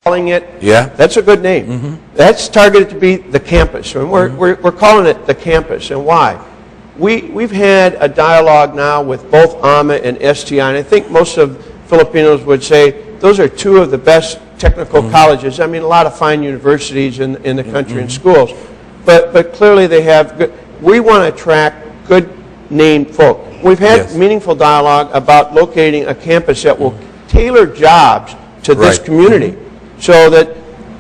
calling it. Yeah. That's a good name. That's targeted to be the campus, and we're calling it the campus. And why? We've had a dialogue now with both AMA and STI, and I think most of Filipinos would say those are two of the best technical colleges. I mean, a lot of fine universities in the country and schools, but clearly they have good. We want to attract good named folk. We've had meaningful dialogue about locating a campus that will tailor jobs to this community, so that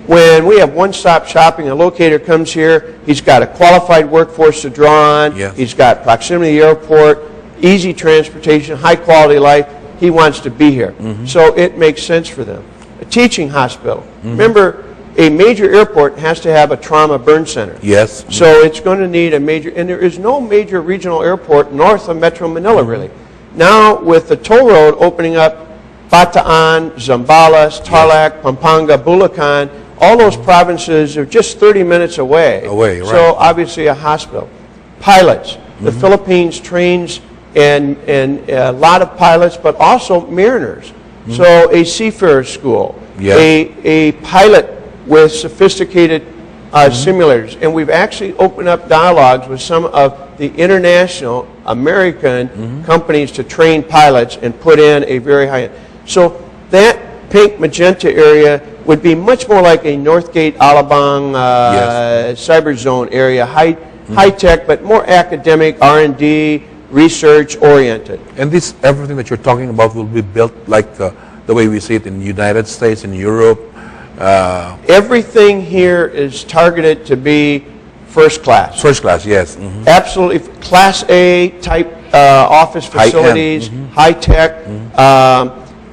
when we have one-stop shopping, a locator comes here, he's got a qualified workforce to draw on, he's got proximity to the airport, easy transportation, high-quality life. He wants to be here. So it makes sense for them. A teaching hospital. Remember, a major airport has to have a trauma burn center. Yes. So it's going to need a major, and there is no major regional airport north of Metro Manila, really. Now, with the toll road opening up, Bataan, Zambales, Tarlac, Pampanga, Bulacan, all those provinces are just 30 minutes away. So obviously a hospital. Pilots. The Philippines trains and a lot of pilots, but also mariners. So a seafarer school, a pilot with sophisticated simulators. And we've actually opened up dialogues with some of the international American companies to train pilots and put in a very high end. So that pink magenta area would be much more like a Northgate, Alabang, cyber zone area, high tech, but more academic, R&D, research oriented. And this, everything that you're talking about will be built like the way we see it in the United States, in Europe. Everything here is targeted to be first class. First class, yes. Absolutely. Class A type office facilities, high tech.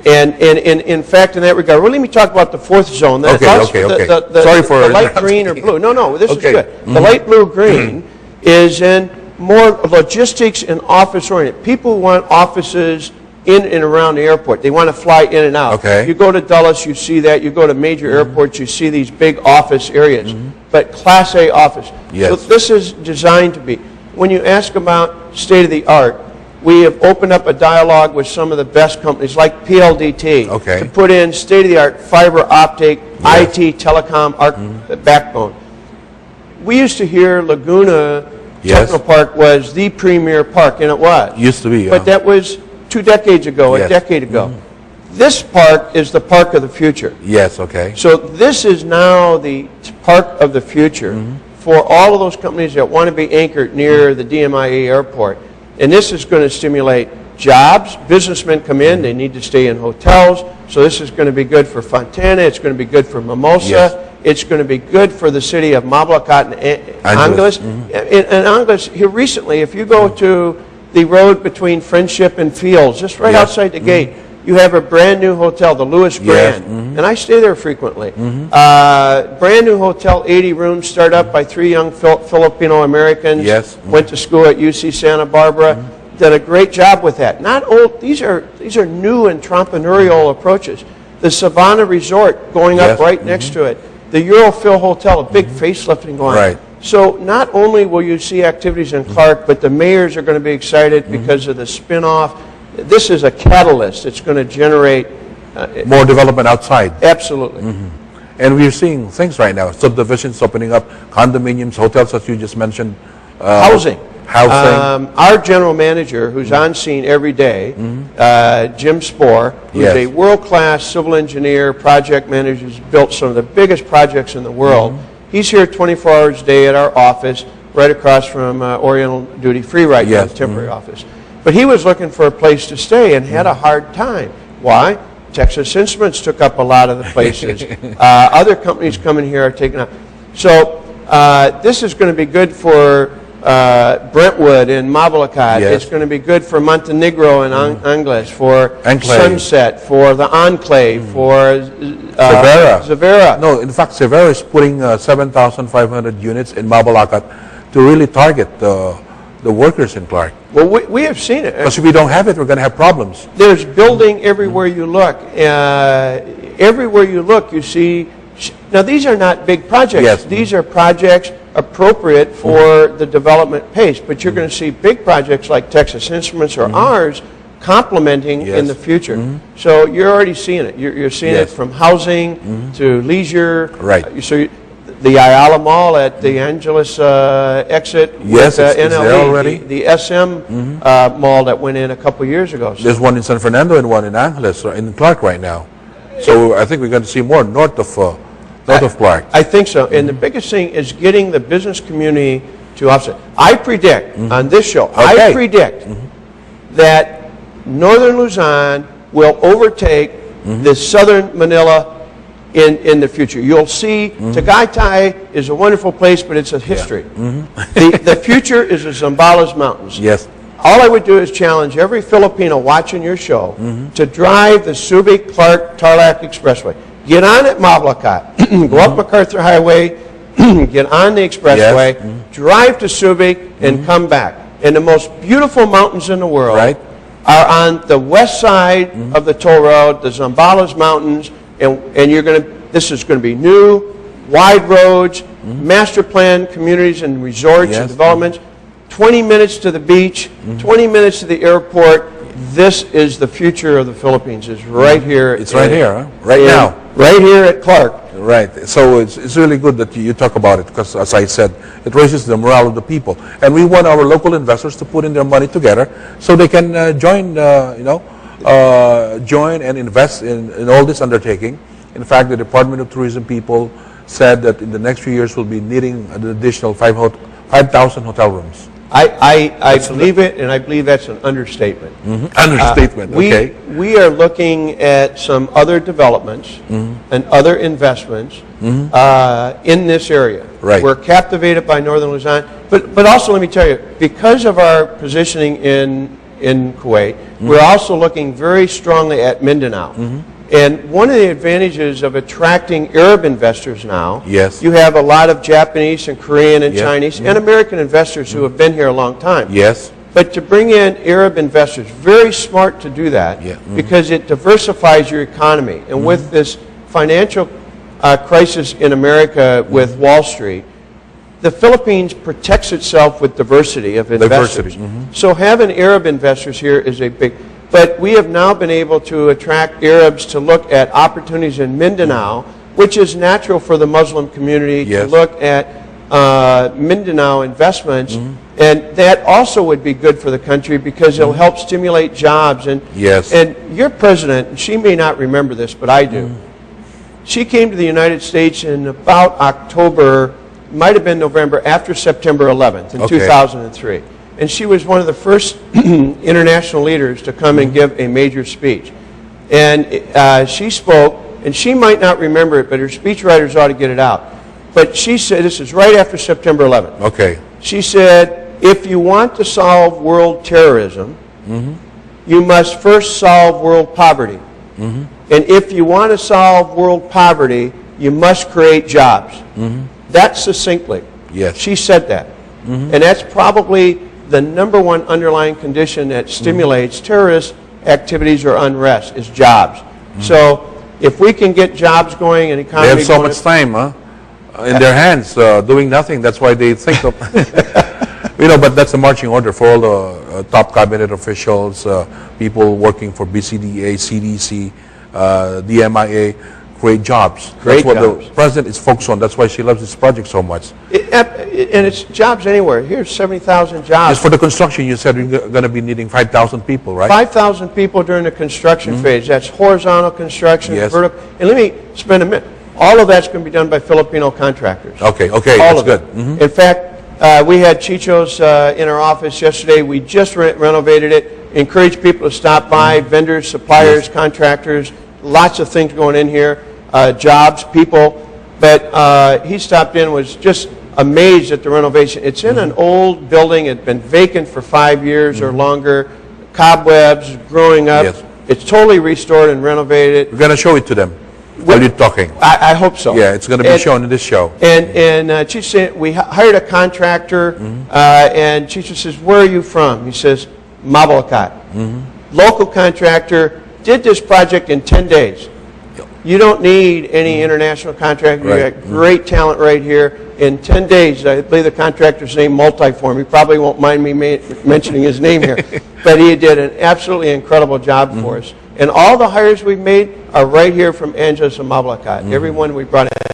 And in fact, in that regard, well, let me talk about the fourth zone. Okay. Sorry for the light green or blue. No, this is good. The light blue-green is in more logistics and office-oriented. People want offices in and around the airport. They want to fly in and out. You go to Dulles, you see that. You go to major airports, you see these big office areas. But Class A office. So this is designed to be. When you ask about state-of-the-art, we have opened up a dialogue with some of the best companies like PLDT to put in state-of-the-art fiber optic, IT, telecom backbone. We used to hear Laguna Techno Park was the premier park, and it was. Used to be, But that was 2 decades ago, a decade ago. This park is the park of the future. So this is now the park of the future for all of those companies that want to be anchored near the DMIA airport. And this is going to stimulate jobs. Businessmen come in, they need to stay in hotels. So this is going to be good for Fontana. It's going to be good for Mimosa. It's going to be good for the city of Mabalacat and Angeles. And Angeles, here recently, if you go to the road between Friendship and Fields, just right outside the gate, you have a brand new hotel, the Lewis Grand. And I stay there frequently. Brand new hotel, 80 rooms, started up by 3 young Filipino Americans. Went to school at UC Santa Barbara. Did a great job with that. Not old. These are new entrepreneurial approaches. The Savannah Resort going up right next to it. The Eurofil Hotel, a big facelifting going on. So not only will you see activities in Clark, but the mayors are going to be excited because of the spin-off. This is a catalyst. It's going to generate more development outside. Absolutely. And we're seeing things right now. Subdivisions opening up, condominiums, hotels, as you just mentioned. Housing. Our general manager, who's on scene every day, Jim Spohr, who's a world-class civil engineer, project manager, who's built some of the biggest projects in the world. He's here 24 hours a day at our office, right across from Oriental Duty Free right now, the temporary office. But he was looking for a place to stay and had a hard time. Why? Texas Instruments took up a lot of the places. Other companies coming here are taking up. So this is going to be good for Brentwood and Mabalacat. It's going to be good for Montenegro and Angeles, for Sunset, for the Enclave, for Zavera. No, in fact, Zavera is putting 7,500 units in Mabalacat to really target the workers in Clark. Well, we have seen it. Because if we don't have it, we're going to have problems. There's building everywhere you look. Everywhere you look, you see. Now, these are not big projects. These are projects appropriate for the development pace. But you're going to see big projects like Texas Instruments or ours complementing in the future. So you're already seeing it. You're seeing it from housing to leisure. Right. So the Ayala Mall at the Angeles exit. Yes, with, it's there already. The SM mall that went in a couple years ago. So there's one in San Fernando and one in Angeles, in Clark right now. So I think we're going to see more north of Clark. I think so. And the biggest thing is getting the business community to offset. I predict on this show, I predict that northern Luzon will overtake the southern Manila in the future. You'll see Tagaytay is a wonderful place, but it's a history. The future is the Zambales Mountains. Yes. All I would do is challenge every Filipino watching your show to drive the Subic-Clark-Tarlac Expressway. Get on at Mabalacat, go up MacArthur Highway, get on the expressway, drive to Subic, and come back. And the most beautiful mountains in the world are on the west side of the toll road, the Zambales Mountains, and you're going to. This is going to be new, wide roads, master plan communities and resorts and developments. 20 minutes to the beach, 20 minutes to the airport. This is the future of the Philippines. It's right here. It's right here, huh? Right now. Right here at Clark. Right. So it's really good that you talk about it because, as I said, it raises the morale of the people. And we want our local investors to put in their money together so they can join and invest in all this undertaking. In fact, the Department of Tourism people said that in the next few years we'll be needing an additional 5,000 hotel rooms. I believe it, and I believe that's an understatement. Understatement, okay. We are looking at some other developments and other investments in this area. Right. We're captivated by northern Luzon, but also let me tell you, because of our positioning in Kuwait, we're also looking very strongly at Mindanao. And one of the advantages of attracting Arab investors now, you have a lot of Japanese and Korean and Chinese and American investors who have been here a long time. But to bring in Arab investors, very smart to do that because it diversifies your economy. And with this financial crisis in America with Wall Street, the Philippines protects itself with diversity of investors. So having Arab investors here is a big... But we have now been able to attract Arabs to look at opportunities in Mindanao, which is natural for the Muslim community to look at Mindanao investments. And that also would be good for the country because it'll help stimulate jobs. And your president, and she may not remember this, but I do. She came to the United States in about October, might have been November, after September 11th in 2003. And she was one of the first international leaders to come and give a major speech. And she spoke, and she might not remember it, but her speechwriters ought to get it out. But she said, this is right after September 11th. She said, if you want to solve world terrorism, you must first solve world poverty. And if you want to solve world poverty, you must create jobs. That succinctly. She said that. And that's probably the #1 underlying condition that stimulates terrorist activities or unrest is jobs. So if we can get jobs going and economy they have so much time in their hands doing nothing. That's why they think of but that's a marching order for all the top cabinet officials, people working for BCDA, CDC, DMIA. Create jobs. That's what the president is focused on. That's why she loves this project so much. And it's jobs anywhere. Here's 70,000 jobs. Just for the construction, you said you're going to be needing 5,000 people, right? 5,000 people during the construction phase. That's horizontal construction, vertical. And let me spend a minute. All of that's going to be done by Filipino contractors. Okay, all that's of good. In fact, we had Chicho's in our office yesterday. We just renovated it. Encourage people to stop by, vendors, suppliers, contractors, lots of things going in here. Jobs, people, but he stopped in and was just amazed at the renovation. It's in an old building. It's been vacant for 5 years or longer. Cobwebs growing up. It's totally restored and renovated. We're going to show it to them while you're talking. I hope so. Yeah, it's going to be shown in this show. And Chicho said, we hired a contractor, and Chicho says, where are you from? He says, Mabalacat. Local contractor, did this project in 10 days. You don't need any international contractor. Right. You got great talent right here. In 10 days, I believe the contractor's name, Multiform. He probably won't mind me mentioning his name here. But he did an absolutely incredible job for us. And all the hires we've made are right here from Angeles and Mablacat. Everyone we brought in.